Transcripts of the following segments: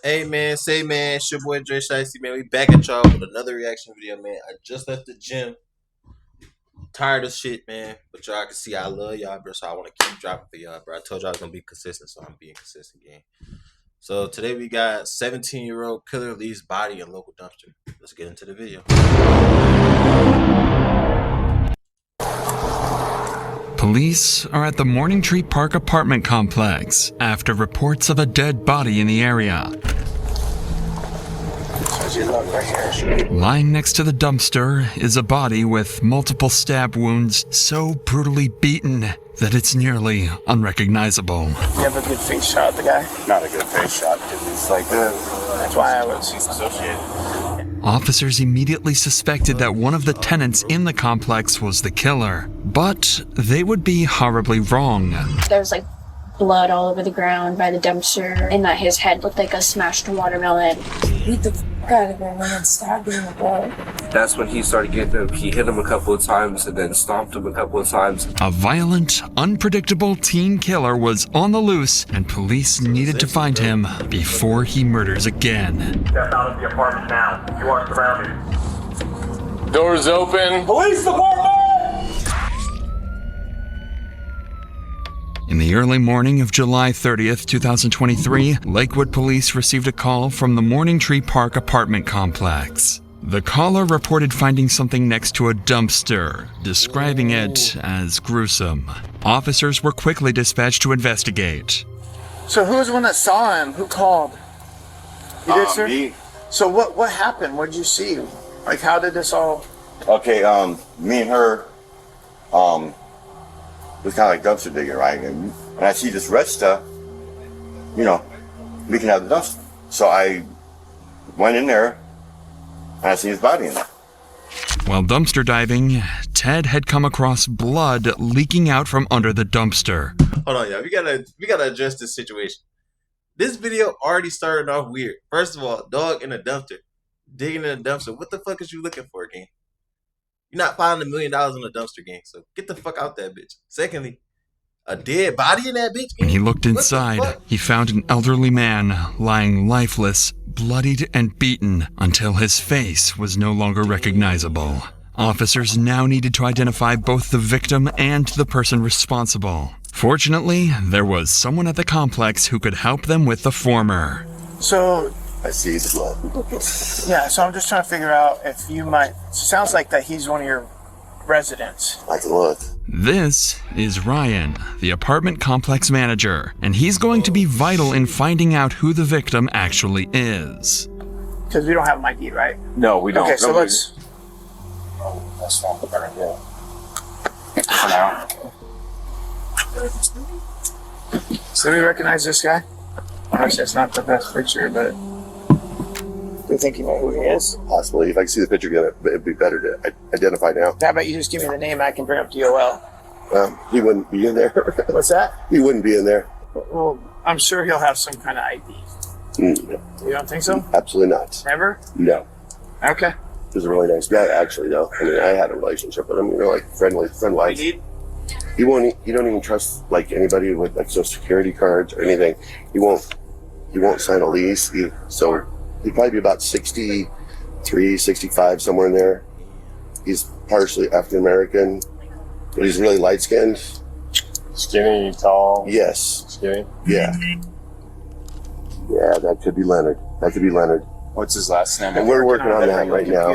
Hey man, say man, it's your boy Dre Shicey, man. We back at y'all with another reaction video, man. I just left the gym. Tired of shit, man. But y'all can see I love y'all, bro. So I want to keep dropping for y'all, bro. I told y'all I was gonna be consistent, so I'm being consistent, gang. So today we got 17-year-old killer leaves body in local dumpster. Let's get into the video. Police are at the Morning Tree Park apartment complex after reports of a dead body in the area. Lying next to the dumpster is a body with multiple stab wounds so brutally beaten that it's nearly unrecognizable. You have a good face shot of the guy? Not a good face shot because he's like this. That's why I was associated. Officers immediately suspected that one of the tenants in the complex was the killer, but they would be horribly wrong. There was like blood all over the ground by the dumpster, and that his head looked like a smashed watermelon. Beat the fuck out of him and then stabbed him in the butt. That's when he started getting him. He hit him a couple of times and then stomped him a couple of times. A violent, unpredictable teen killer was on the loose, and police needed to find him before he murders again. Step out of the apartment now. You are surrounded. Doors open. Police department! In the early morning of July 30th, 2023, Lakewood police received a call from the Morning Tree Park apartment complex. The caller reported finding something next to a dumpster, describing it as gruesome. Officers were quickly dispatched to investigate. So who was the one that saw him? Who called? You did, sir? Me. So what happened? What did you see? Like, how did this all... Okay, me and her, was kind of like dumpster digging, right? And I see this red stuff, you know, we can have the dumpster. So I went in there and I see his body in there. While dumpster diving, Ted had come across blood leaking out from under the dumpster. Hold on, y'all. We gotta address this situation. This video already started off weird. First of all, dog in a dumpster. Digging in a dumpster. What the fuck is you looking for, gang? You're not finding $1 million in a dumpster, gang. So get the fuck out that bitch. Secondly, a dead body in that bitch, gang? When he looked inside, he found an elderly man lying lifeless, bloodied and beaten until his face was no longer recognizable. Officers now needed to identify both the victim and the person responsible. Fortunately, there was someone at the complex who could help them with the former. So... I see his blood. Yeah, so I'm just trying to figure out if you might... Sounds like that he's one of your residents. I can look. This is Ryan, the apartment complex manager, and he's going to be vital in finding out who the victim actually is. Because we don't have an ID, right? No, we don't. Okay, so let's... That's not the better idea. For now. So we recognize this guy? Obviously, it's not the best picture, but... Do you think you know who he is? Possibly. If I can see the picture again, it'd be better to identify now. How about you just give me the name, I can bring up DOL. He wouldn't be in there. What's that? He wouldn't be in there. Well, I'm sure he'll have some kind of ID. No. You don't think so? Absolutely not. Never? No. Okay. He was a really nice guy, actually, though. I mean, I had a relationship with him. We were like friend-wise. He don't even trust like anybody with like social security cards or anything. He won't sign a lease. So he'd probably be about 63, 65, somewhere in there. He's partially African American, but he's really light skinned. Skinny, tall. Yes. Skinny. Yeah. Yeah, that could be Leonard. What's his last name? And we're working on that right now.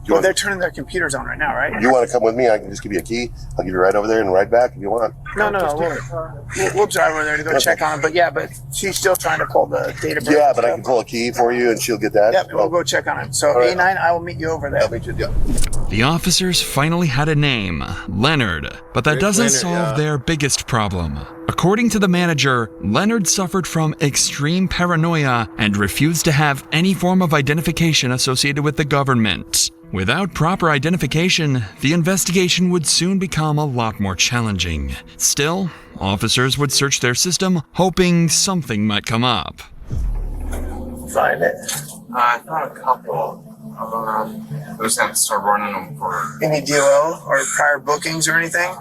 Well, they're turning their computers on right now, right? You want to come with me? I can just give you a key. I'll give you a ride over there and ride back if you want. No. We'll drive over there to go check on him. But yeah, but she's still trying to pull the data. Yeah, but I can pull a key for you and she'll get that. Yep, we'll go check on him. So right. A9, I will meet you over there. I'll meet you. Yeah. The officers finally had a name, Leonard, but that doesn't solve their biggest problem. According to the manager, Leonard suffered from extreme paranoia and refused to have any form of identification associated with the government. Without proper identification, the investigation would soon become a lot more challenging. Still, officers would search their system, hoping something might come up. Find it. I found a couple. We just have to start running them for... Any DOL or prior bookings or anything?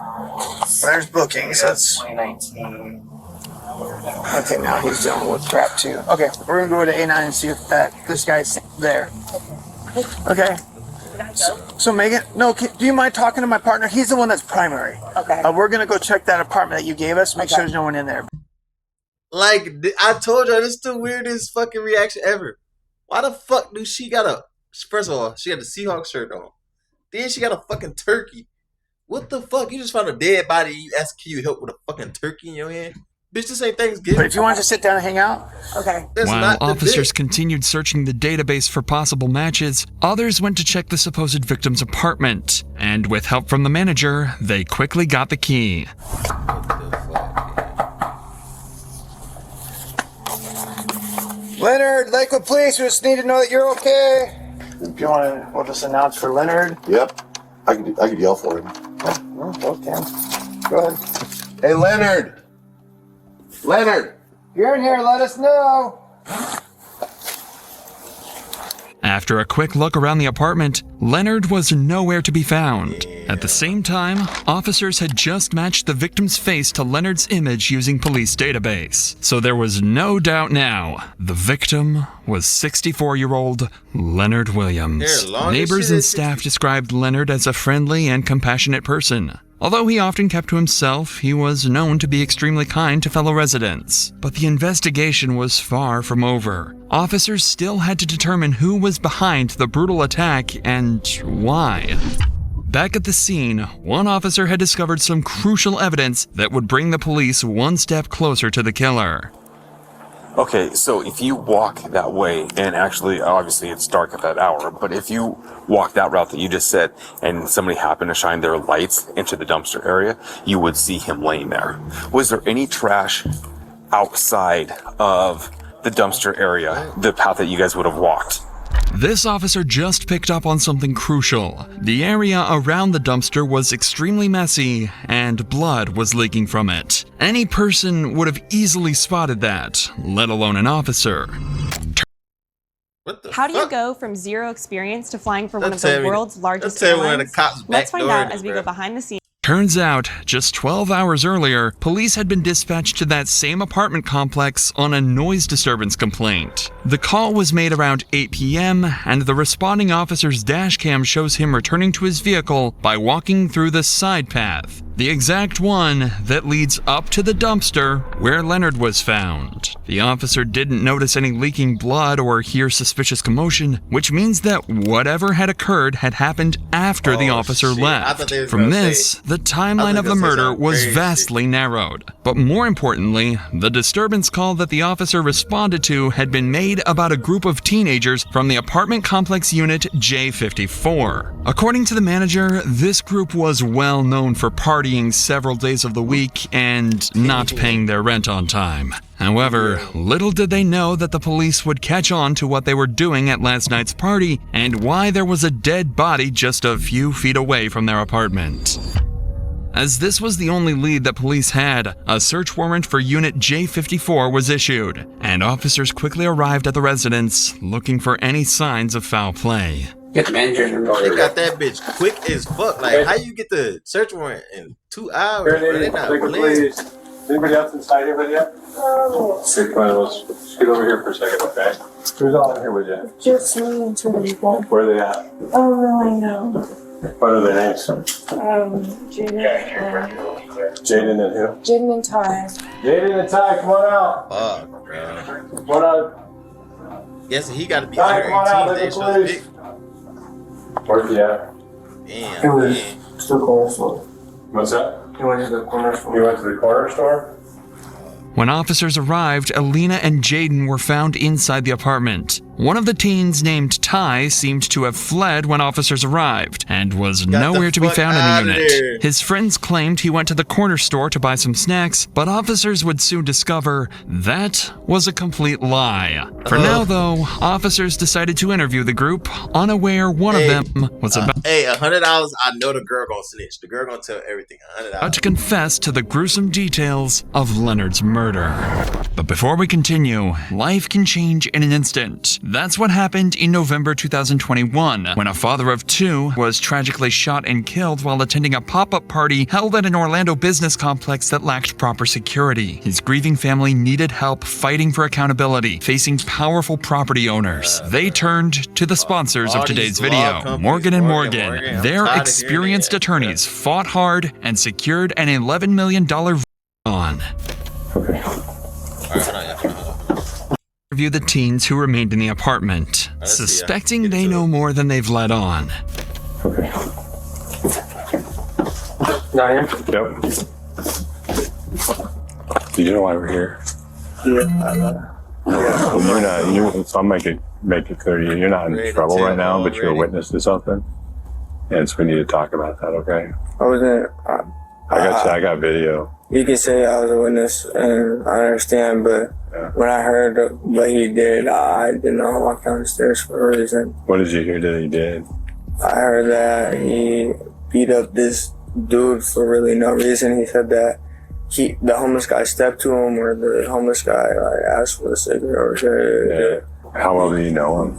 There's bookings. Yeah, That's 2019. Okay, now he's dealing with crap too. Okay, we're gonna go to A9 and see if this guy's there. Okay. So Megan, no, do you mind talking to my partner? He's the one that's primary. Okay. We're gonna go check that apartment that you gave us. Make sure there's no one in there. Like, I told you, this is the weirdest fucking reaction ever. Why the fuck do she got a... First of all, she had the Seahawks shirt on. Then she got a fucking turkey. What the fuck? You just found a dead body and you ask, can you help with a fucking turkey in your hand? Bitch, this ain't Thanksgiving. But if you want to sit down and hang out, Okay. That's While not the officers dick. continued searching the database for possible matches, others went to check the supposed victim's apartment. And with help from the manager, they quickly got the key. What the fuck? Leonard, Lakewood Police, we just need to know that you're okay. If you want to, we'll just announce for Leonard. Yep. I could yell for him. Okay. Go ahead. Hey, Leonard! Leonard! You're in here, let us know. After a quick look around the apartment, Leonard was nowhere to be found. At the same time, officers had just matched the victim's face to Leonard's image using police database. So there was no doubt now. The victim was 64-year-old Leonard Williams. Hair long as Neighbors shit and at staff described Leonard as a friendly and compassionate person. Although he often kept to himself, he was known to be extremely kind to fellow residents. But the investigation was far from over. Officers still had to determine who was behind the brutal attack and why. Back at the scene, one officer had discovered some crucial evidence that would bring the police one step closer to the killer. Okay, so if you walk that way, and actually, obviously it's dark at that hour, but if you walk that route that you just said, and somebody happened to shine their lights into the dumpster area, you would see him laying there. Was there any trash outside of the dumpster area, the path that you guys would have walked? This officer just picked up on something crucial. The area around the dumpster was extremely messy, and blood was leaking from it. Any person would have easily spotted that, let alone an officer. What the How do you fuck? go from zero experience to flying for one of Tell the me- world's largest tell me one of airlines? the cops Let's find backdoored out it, as we bro. go behind the scenes. Turns out, just 12 hours earlier, police had been dispatched to that same apartment complex on a noise disturbance complaint. The call was made around 8 p.m., and the responding officer's dash cam shows him returning to his vehicle by walking through the side path, the exact one that leads up to the dumpster where Leonard was found. The officer didn't notice any leaking blood or hear suspicious commotion, which means that whatever had occurred had happened after the officer shit. I thought left. they was From gonna this, say- the timeline of the gonna say murder something was crazy. vastly narrowed. But more importantly, the disturbance call that the officer responded to had been made about a group of teenagers from the apartment complex unit J54. According to the manager, this group was well known for partying several days of the week and not paying their rent on time. However, little did they know that the police would catch on to what they were doing at last night's party and why there was a dead body just a few feet away from their apartment. As this was the only lead that police had, a search warrant for Unit J54 was issued, and officers quickly arrived at the residence looking for any signs of foul play. Get the manager. They got that bitch quick as fuck. Like, how you get the search warrant in 2 hours? Bro? They not playing. Anybody else inside here with you? Okay, fine, let's scoot over here for a second, okay? Who's all in here with you? Just me and two people. Where are they at? Oh, really? No. What are their names? Jaden Jaden and who? Jaden and Ty. Jaden and Ty, come on out. Fuck, bro. Come on out. Guessing he got to be Ty, under come on out, 18. They let the should police. pick. Where's he at? Damn, It was man. to the corner store. What's that? He went to the corner You store. went to the corner store? When officers arrived, Alina and Jaden were found inside the apartment. One of the teens, named Ty, seemed to have fled when officers arrived and was nowhere to be fuck found in outta the unit. there. His friends claimed he went to the corner store to buy some snacks, but officers would soon discover that was a complete lie. For now, though, officers decided to interview the group, unaware one of them was about Hey, $100. I know the girl gonna snitch. The girl gonna tell everything. $100. to confess to the gruesome details of Leonard's murder. But before we continue, life can change in an instant. That's what happened in November 2021, when a father of two was tragically shot and killed while attending a pop-up party held at an Orlando business complex that lacked proper security. His grieving family needed help fighting for accountability, facing powerful property owners. They turned to the sponsors of today's video, Morgan & Morgan. Their experienced attorneys fought hard and secured an $11 million bond. Okay. Interview the teens who remained in the apartment, suspecting they know more than they've let on. Okay. Not here? Yep. Do you know why we're here? Yeah. You're not, so I'll make it clear to you, you're not in trouble right now, but you're a witness to something. And so we need to talk about that, okay? I wasn't. I got video. You can say I was a witness, and I understand, but when I heard what he did, I did not walk down the stairs for a reason. What did you hear that he did? I heard that he beat up this dude for really no reason. He said that the homeless guy stepped to him, or the homeless guy asked for a cigarette. Or How well do you know him?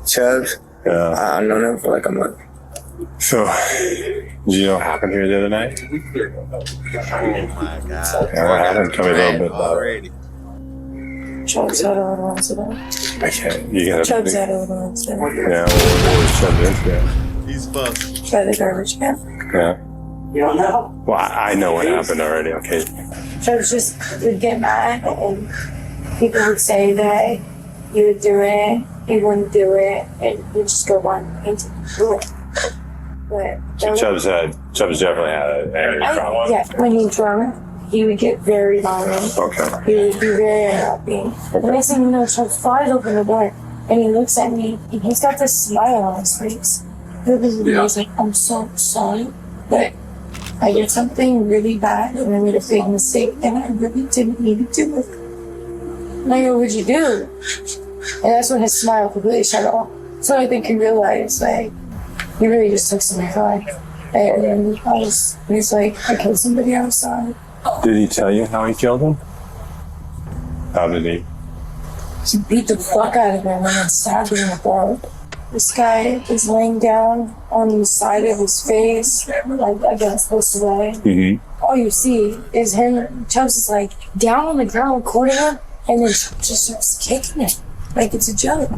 Chubbs? Yeah. I've known him for like a month. So, did you know what happened here the other night? Oh my God. Yeah, what happened? Tell me a little bit about already. Chubbs had a little incident. it. I can't. You gotta. Chubbs had a little incident. Yeah, what was Chubb's incident? He's fucked. By the garbage can. Yeah. You don't know? Well, I know what happened already, okay? Chubbs just would get mad, and people would say that he would do it, he wouldn't do it, and he'd just go on and do it. But So Chubbs definitely had an anger problem. yeah, when he drunk, he would get very violent. Okay. He would be very unhappy. The next thing you know, Chubbs flies open the door, and he looks at me, and he's got this smile on his face. He's like, I'm so sorry, but I did something really bad, and I made a big mistake, and I really didn't need to do it. And I go, what'd you do? And that's when his smile completely shut off. So I think he realized, like, he really just took some fun. And he's like, I killed somebody outside. Did he tell you how he killed him? How did he? He beat the fuck out of him and then stabbed him in the throat. This guy is laying down on the side of his face, like against this way. Mm-hmm. All you see is him, Chubbs is like down on the ground recording him, and then just starts kicking it like it's a joke.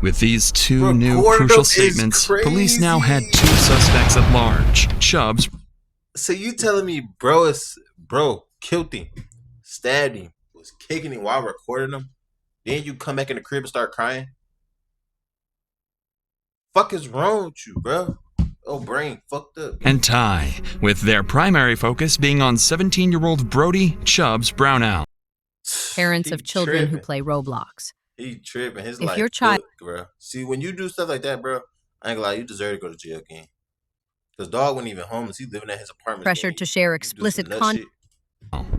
With these two new crucial statements, police now had two suspects at large. Chubbs. So you telling me bro killed him, stabbed him, was kicking him while recording him? Then you come back in the crib and start crying? Fuck is wrong with you, bro? Oh, brain fucked up. And Ty, with their primary focus being on 17-year-old Brody Chubbs Brownout. Parents of children who play Roblox. He tripping. His If life your child, bro. See, when you do stuff like that, bro, I ain't gonna lie, you deserve to go to jail again. Cause dog wasn't even homeless. He living at his apartment. pressured to share explicit content.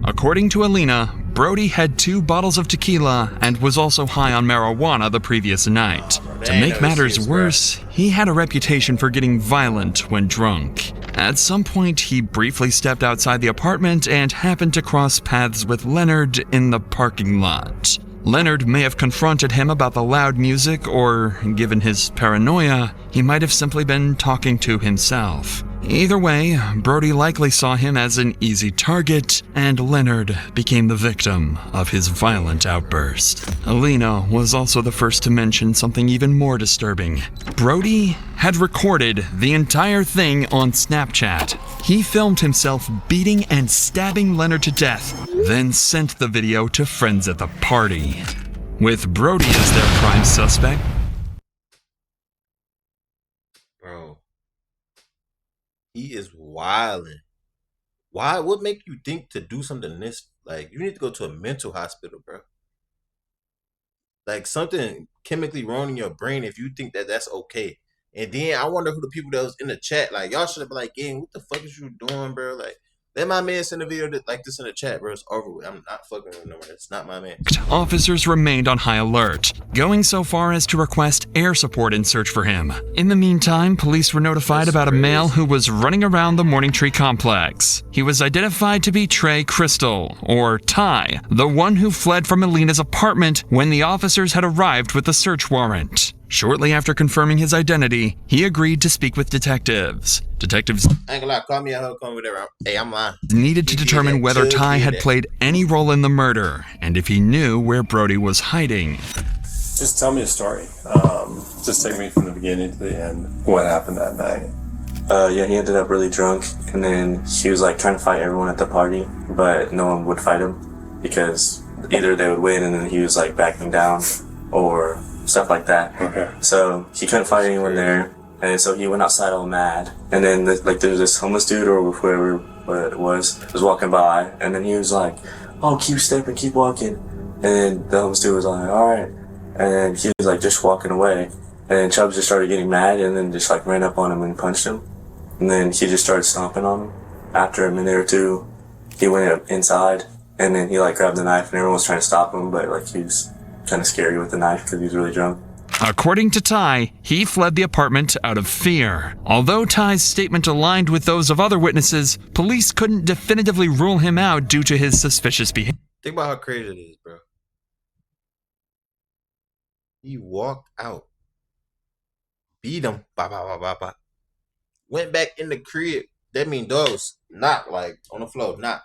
According to Alina, Brody had 2 bottles of tequila and was also high on marijuana the previous night. To make matters worse, he had a reputation for getting violent when drunk. At some point, he briefly stepped outside the apartment and happened to cross paths with Leonard in the parking lot. Leonard may have confronted him about the loud music, or, given his paranoia, he might have simply been talking to himself. Either way, Brody likely saw him as an easy target, and Leonard became the victim of his violent outburst. Alina was also the first to mention something even more disturbing. Brody had recorded the entire thing on Snapchat. He filmed himself beating and stabbing Leonard to death, then sent the video to friends at the party. With Brody as their prime suspect, he is wilding. Why? What make you think to do something this? Like, you need to go to a mental hospital, bro. Like, something chemically wrong in your brain if you think that that's okay. And then I wonder who the people that was in the chat, like, y'all should have been like, gang, what the fuck is you doing, bro? Like, let my man send a video like this in the chat, bro. It's over with. I'm not fucking with him no more. It's not my man. Officers remained on high alert. going so far as to request air support and search for him. In the meantime, police were notified about a male who was running around the Morning Tree complex. He was identified to be Trey Crystal, or Ty, the one who fled from Alina's apartment when the officers had arrived with the search warrant. Shortly after confirming his identity, he agreed to speak with detectives. Detectives I ain't gonna lie, call me out, call me whatever. Hey, I'm lying. needed to determine whether Ty had played any role in the murder, and if he knew where Brody was hiding. Just tell me a story. Just take me from the beginning to the end. What happened that night? Yeah, he ended up really drunk, and then he was like trying to fight everyone at the party, but no one would fight him because either they would win and then he was like backing down or stuff like that. Okay. So he couldn't fight anyone there, and so he went outside all mad. And then like there was this homeless dude or whoever it was walking by, and then he was like, "Oh, keep stepping, keep walking." And then the homeless dude was like, "All right," and then he was like just walking away. And then Chubbs just started getting mad and then just like ran up on him and punched him. And then he just started stomping on him. After a minute or two, he went up inside and then he like grabbed the knife and everyone was trying to stop him, but like he was kind of scary with the knife because he was really drunk. According to Ty, he fled the apartment out of fear. Although Ty's statement aligned with those of other witnesses, police couldn't definitively rule him out due to his suspicious behavior. Think about how crazy it is, bro. He walked out, beat him, went back in the crib. That mean dogs not like on the floor, not.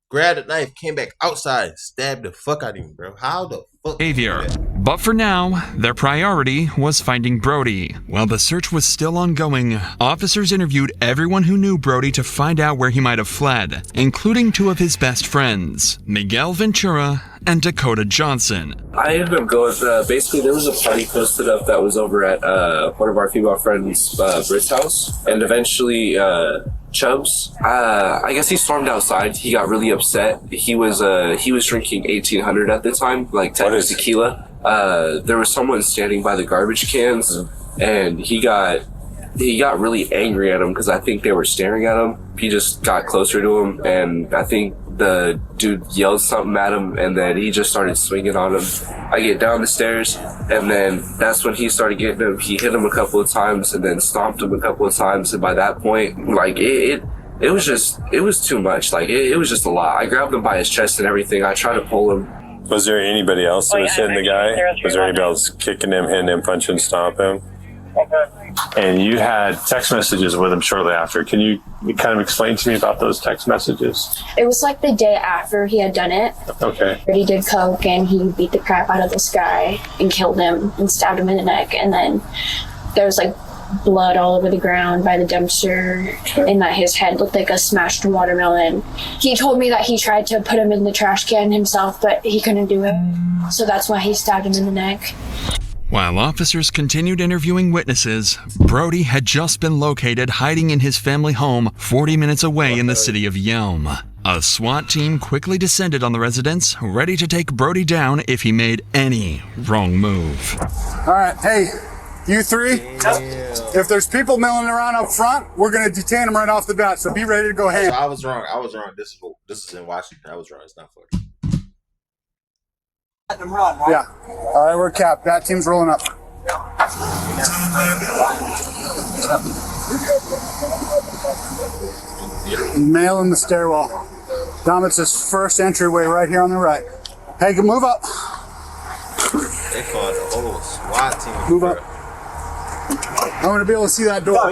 Grabbed a knife, came back outside, stabbed the fuck out of him, bro. How the fuck? But for now, their priority was finding Brody. While the search was still ongoing, officers interviewed everyone who knew Brody to find out where he might have fled, including two of his best friends, Miguel Ventura and Dakota Johnson. I ended up going, basically there was a party posted up that was over at one of our female friends, Britt's house, and eventually Chubbs, I guess he stormed outside. He got really upset. He was drinking 1800 at the time, like tequila. There was someone standing by the garbage cans, and he got really angry at him because I think they were staring at him. He just got closer to him, and I think the dude yelled something at him, and then he just started swinging on him. I get down the stairs, and then that's when he started getting him. He hit him a couple of times, and then stomped him a couple of times, and by that point, like it was too much. Like it was just a lot. I grabbed him by his chest and everything. I tried to pull him. Was there anybody else that was hitting the guy? Was there anybody else kicking him, hitting him, punching, stomping? And you had text messages with him shortly after. Can you kind of explain to me about those text messages? It was like the day after he had done it. Okay. He did coke and he beat the crap out of this guy and killed him and stabbed him in the neck. And then there was like blood all over the ground by the dumpster and that his head looked like a smashed watermelon. He told me that he tried to put him in the trash can himself, but he couldn't do it. So that's why he stabbed him in the neck. While officers continued interviewing witnesses, Brody had just been located hiding in his family home 40 minutes away in the city of Yelm. A SWAT team quickly descended on the residence, ready to take Brody down if he made any wrong move. All right, hey, you three, if there's people milling around up front, we're going to detain them right off the bat, so be ready to go ahead. So I was wrong. This is in Washington. I was wrong. It's not Florida. Let them run, right? Yeah. All right, we're capped. That team's rolling up. Male in the stairwell. Dom, it's his first entryway right here on the right. Hey, move up. They called the whole SWAT team. Move up. I want to be able to see that door.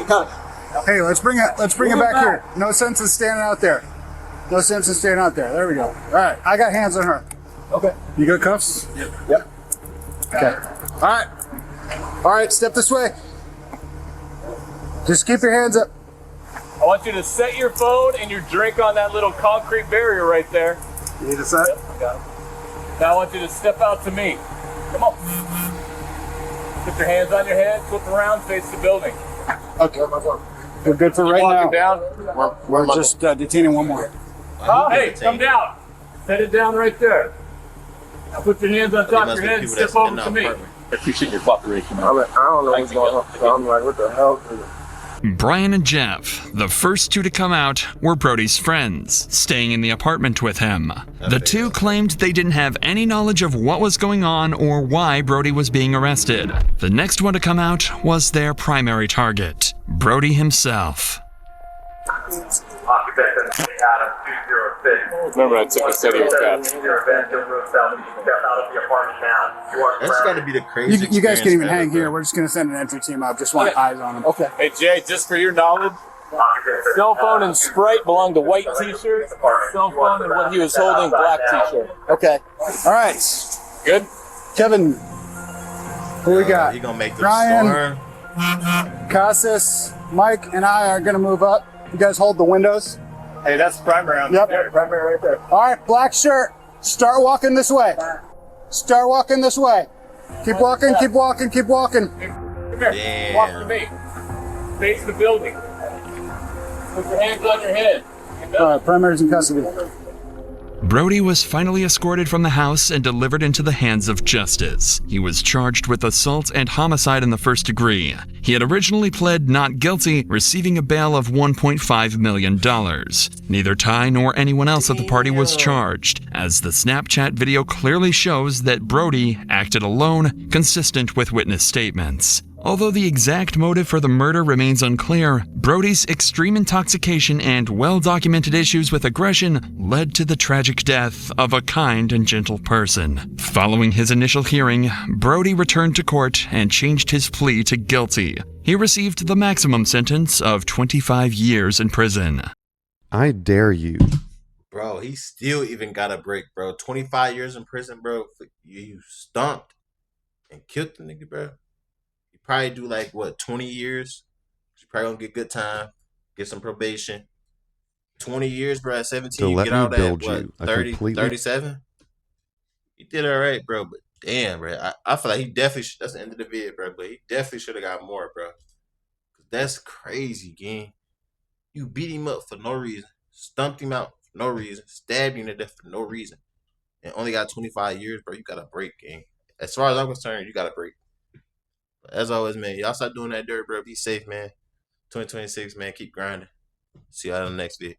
Hey, let's bring it back here. No sense in standing out there. No sense in standing out there. There we go. All right, I got hands on her. Okay. You got cuffs? Yep. Okay. All right, step this way. Just keep your hands up. I want you to set your phone and your drink on that little concrete barrier right there. You need to set? Yep, got it. Now I want you to step out to me. Come on. Put your hands on your head, flip around, face the building. Okay. We're good for right now. Down. We're just detaining one more. Hey, come down. Set it down right there. Now put your hands on top of your head and step over to me. I appreciate your cooperation. I don't know what's going on. So I'm like, what the hell? Brian and Jeff, the first two to come out, were Brody's friends, staying in the apartment with him. The two claimed they didn't have any knowledge of what was going on or why Brody was being arrested. The next one to come out was their primary target, Brody himself. Remember, I took a study with that. That's got to be the craziest. You guys can even experience hang ever, here. bro. We're just going to send an entry team up. Just want eyes on them. Okay. Hey, Jay, just for your knowledge, cell phone and Sprite belonged to white t-shirt. Cell phone and what he was holding, black t-shirt. Okay. All right. Good? Kevin, who we got? You gonna make the Ryan, storm? Cassis, Mike, and I are going to move up. You guys hold the windows. Hey, that's primary on Yep. there. Primary right there. All right, black shirt. Start walking this way. Start walking this way. Keep walking, keep walking, keep walking. Come here. Damn. Walk to me. Face the building. Put your hands on your head. All right, primary's in custody. Brody was finally escorted from the house and delivered into the hands of justice. He was charged with assault and homicide in the first degree. He had originally pled not guilty, receiving a bail of $1.5 million. Neither Ty nor anyone else at the party was charged, as the Snapchat video clearly shows that Brody acted alone, consistent with witness statements. Although the exact motive for the murder remains unclear, Brody's extreme intoxication and well-documented issues with aggression led to the tragic death of a kind and gentle person. Following his initial hearing, Brody returned to court and changed his plea to guilty. He received the maximum sentence of 25 years in prison. I dare you. Bro, he still even got a break, bro. 25 years in prison, bro. You stomped and killed the nigga, bro. Probably do like what 20 years. You probably gonna get good time, get some probation. 20 years, bro. At 17, you get out at what 30, 37. You did all right, bro. But damn, bro, I feel like he definitely should, that's the end of the video, bro. But he definitely should have got more, bro. That's crazy, gang. You beat him up for no reason, stumped him out for no reason, stabbed him to death for no reason, and only got 25 years, bro. You got a break, gang. As far as I'm concerned, you got a break. As always, man, y'all stop doing that dirt, bro. Be safe, man. 2026, man. Keep grinding. See y'all in the next video.